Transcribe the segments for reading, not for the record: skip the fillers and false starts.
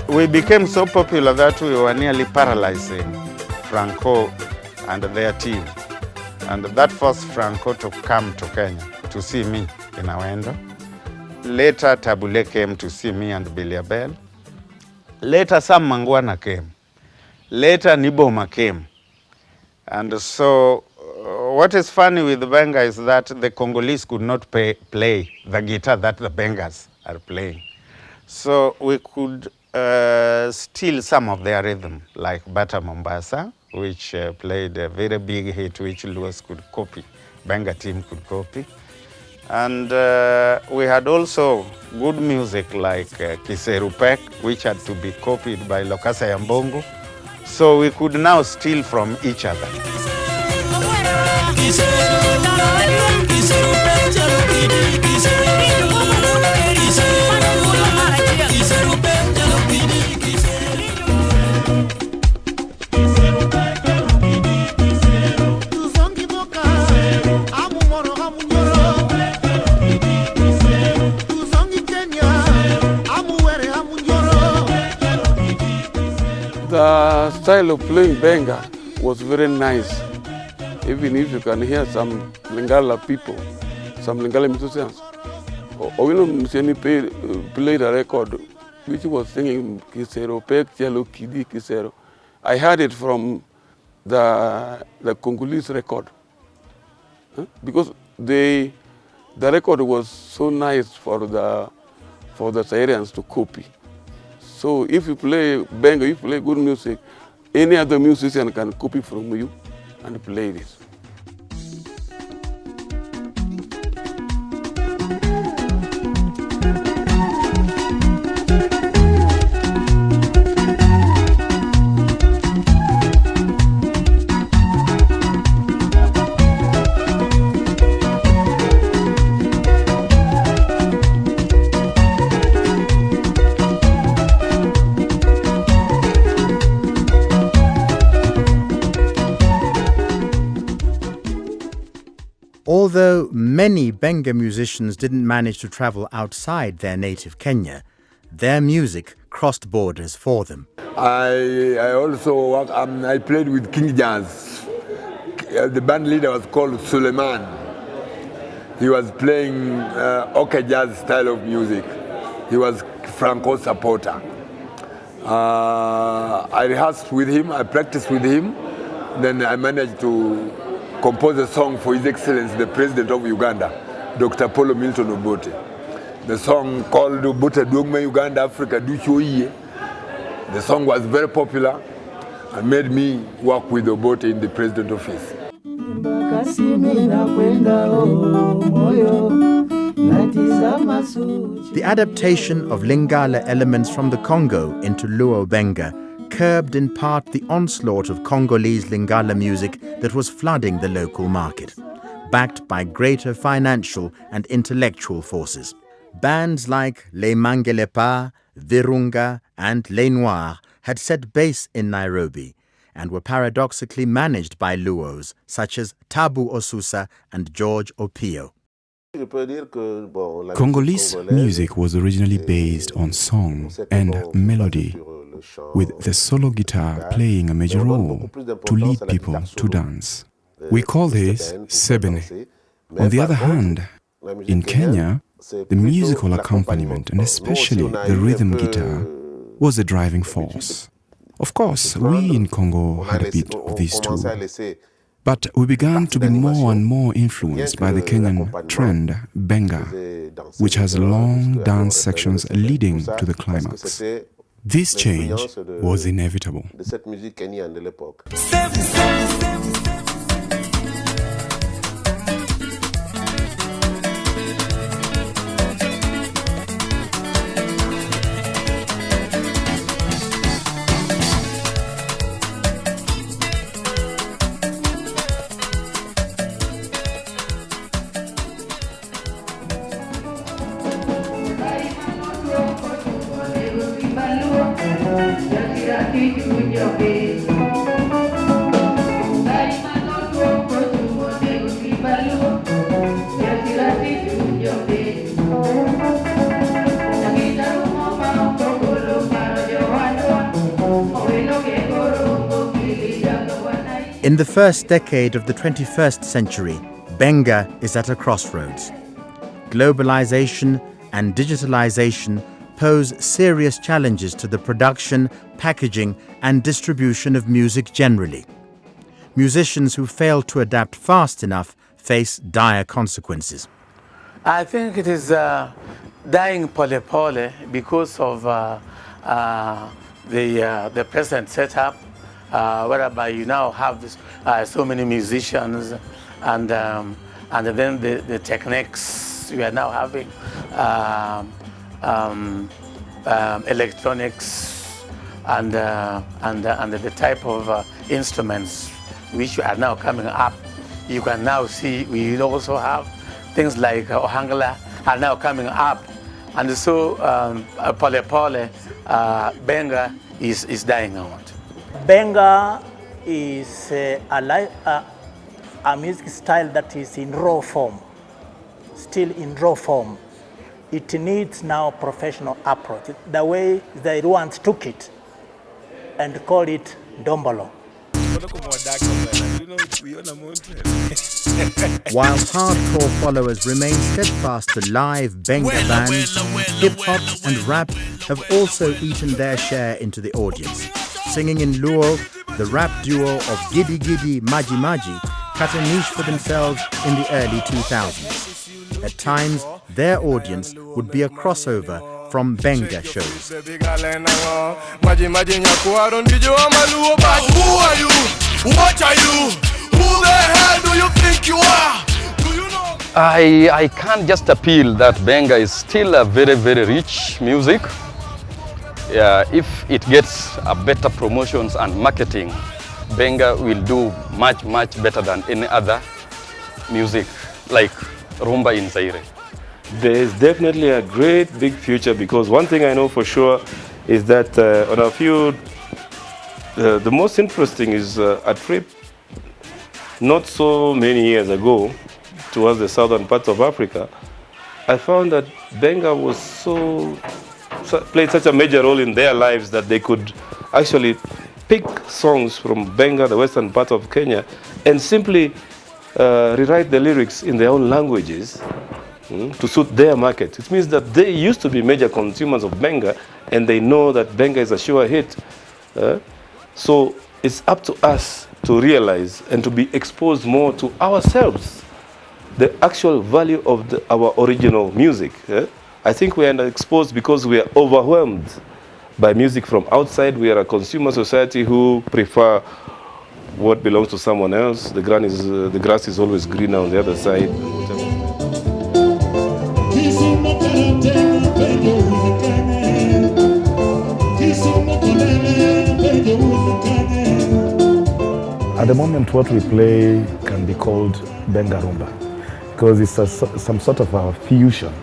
We became so popular that we were nearly paralyzing Franco and their team. And that forced Franco to come to Kenya to see me in Awendo. Later, Tabule came to see me and Billy Abel. Later, Sam Mangwana came. Later, Niboma came. And so, what is funny with Benga is that the Congolese could not play the guitar that the Bengas are playing. So we could steal some of their rhythm, like Bata Mombasa, which played a very big hit which Luos could copy, Benga team could copy. And we had also good music like Kiserupek, which had to be copied by Lokasa Yambongo. So we could now steal from each other. The style of playing Benga was very nice. Even if you can hear some Lingala people, some Lingala musicians. Owino Museni played a record which was singing Kisero, Pek, Chelo, Kidi, Kisero. I heard it from the Congolese record. Because the record was so nice for the Syrians to copy. So if you play Benga, if you play good music, any other musician can copy from you and play this. Although many Benga musicians didn't manage to travel outside their native Kenya, their music crossed borders for them. I also I played with King Jazz. The band leader was called Suleiman. He was playing Oka Jazz style of music. He was Franco's supporter. I rehearsed with him, I practiced with him, then I managed to compose a song for His Excellency, the President of Uganda, Dr. Paulo Milton Obote. The song called Obote Dogma Uganda Africa Duchoye. The song was very popular and made me work with Obote in the President office. The adaptation of Lingala elements from the Congo into Luo Benga curbed in part the onslaught of Congolese Lingala music that was flooding the local market, backed by greater financial and intellectual forces. Bands like Les Mangelepa, Virunga and Les Noirs had set base in Nairobi and were paradoxically managed by Luos such as Tabu Osusa and George Opio. Congolese music was originally based on song and melody, with the solo guitar playing a major role to lead people to dance. We call this sebene. On the other hand, in Kenya, The musical accompaniment, and especially the rhythm guitar, was the driving force. Of course, we in Congo had a bit of these too, but we began to be more and more influenced by the Kenyan trend, Benga, which has long dance sections leading to the climax. This change was inevitable. In the first decade of the 21st century, Benga is at a crossroads. Globalization and digitalization pose serious challenges to the production, packaging, and distribution of music generally. Musicians who fail to adapt fast enough face dire consequences. I think it is dying pole because of the present setup, whereby you now have this, so many musicians, and then the techniques we are now having, electronics, and the type of instruments which are now coming up. You can now see we also have things like ohangla are now coming up, and so pole Benga is dying out. Benga is a music style that is in raw form, still in raw form. It needs now professional approach. The way they once took it and called it dombolo. While hardcore followers remain steadfast to live Benga bands, hip-hop and rap have also eaten their share into the audience. Singing in Luo, the rap duo of Giddy Giddy Maji Maji cut a niche for themselves in the early 2000s. At times, their audience would be a crossover from Benga shows. Who are you? What are you? Who the hell do you think you are? Do you know? I can't just appeal that Benga is still a very, very rich music. If it gets a better promotions and marketing, Benga will do much, much better than any other music, like rumba in Zaire. There is definitely a great big future, because one thing I know for sure is that on our field, the most interesting is a trip not so many years ago towards the southern parts of Africa. I found that Benga was played such a major role in their lives that they could actually pick songs from Benga, the western part of Kenya, and simply rewrite the lyrics in their own languages to suit their market. It means that they used to be major consumers of Benga, and they know that Benga is a sure hit. So it's up to us to realize and to be exposed more to ourselves, the actual value of our original music. I think we are exposed because we are overwhelmed by music from outside. We are a consumer society who prefer what belongs to someone else. The grass is always greener on the other side. At the moment, what we play can be called Benga Rumba, because it's some sort of a fusion.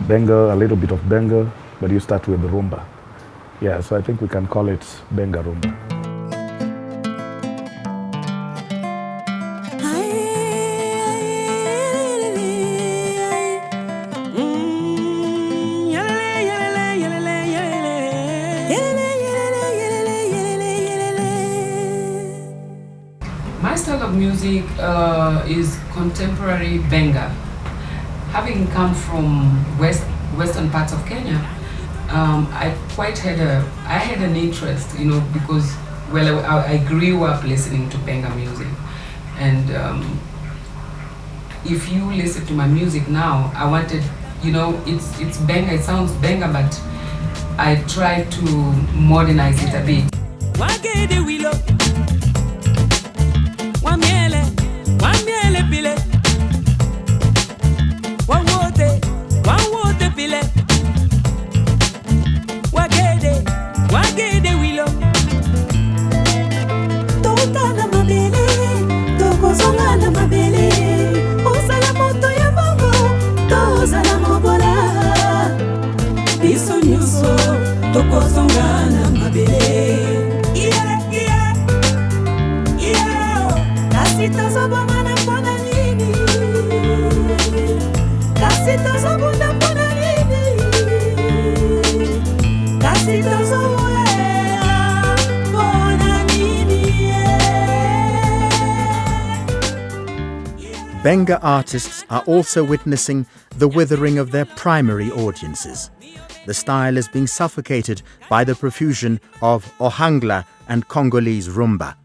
Benga, a little bit of Benga, but you start with the rumba. Yeah, so I think we can call it Benga Rumba. My style of music is contemporary Benga. having come from western parts of Kenya, I had an interest, because I grew up listening to Benga music, and if you listen to my music now, I wanted, it's Benga, it sounds Benga, but I tried to modernize it a bit. Benga artists are also witnessing the withering of their primary audiences. The style is being suffocated by the profusion of Ohangla and Congolese rumba.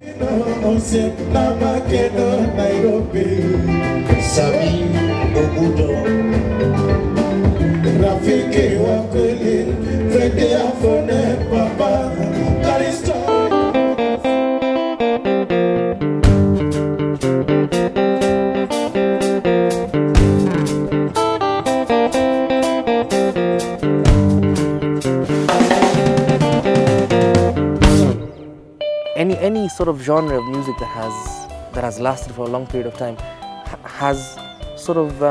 Any sort of genre of music that has lasted for a long period of time has sort of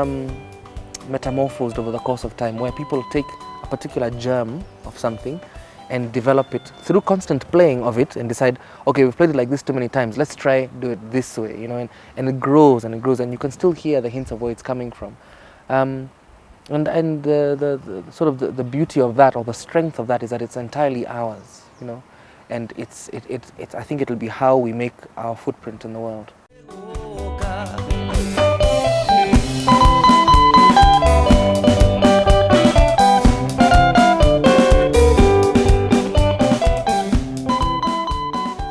metamorphosed over the course of time, where people take a particular germ of something and develop it through constant playing of it and decide, okay, we've played it like this too many times, let's try do it this way, and it grows and it grows, and you can still hear the hints of where it's coming from. And the sort of the beauty of that, or the strength of that, is that it's entirely ours, and I think it'll be how we make our footprint in the world.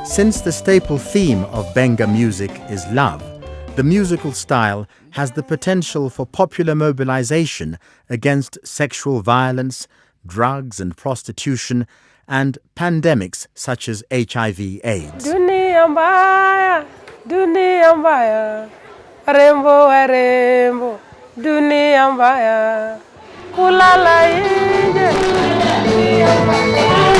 Since the staple theme of Benga music is love, the musical style has the potential for popular mobilization against sexual violence, drugs and prostitution, and pandemics such as HIV/AIDS. Dunia mbaya, rembo wa rembo, dunia mbaya, kulala inje, dunia mbaya.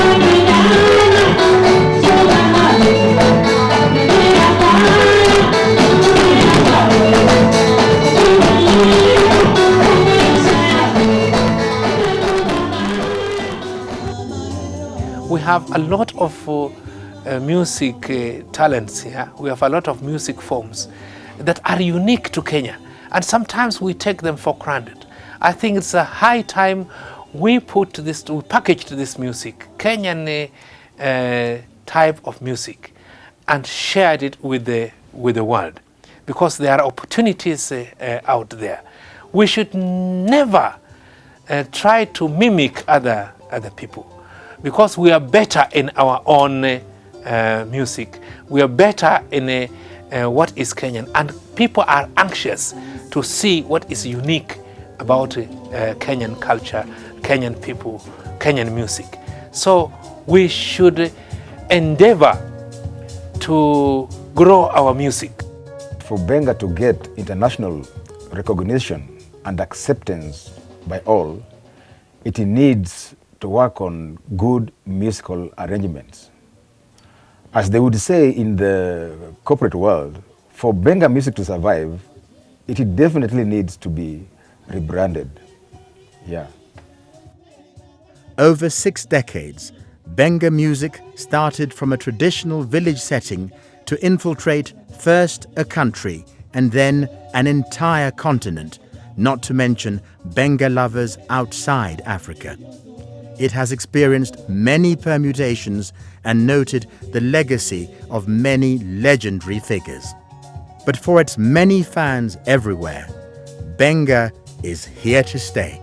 We have a lot of music talents here. We have a lot of music forms that are unique to Kenya, and sometimes we take them for granted. I think it's a high time we packaged this music, Kenyan type of music, and shared it with the world, because there are opportunities out there. We should never try to mimic other people, because we are better in our own music. We are better in what is Kenyan, and people are anxious to see what is unique about Kenyan culture, Kenyan people, Kenyan music. So we should endeavor to grow our music. For Benga to get international recognition and acceptance by all, it needs to work on good musical arrangements. As they would say in the corporate world, for Benga music to survive, it definitely needs to be rebranded. Yeah. Over 6 decades, Benga music started from a traditional village setting to infiltrate first a country and then an entire continent, not to mention Benga lovers outside Africa. It has experienced many permutations and noted the legacy of many legendary figures. But for its many fans everywhere, Benga is here to stay.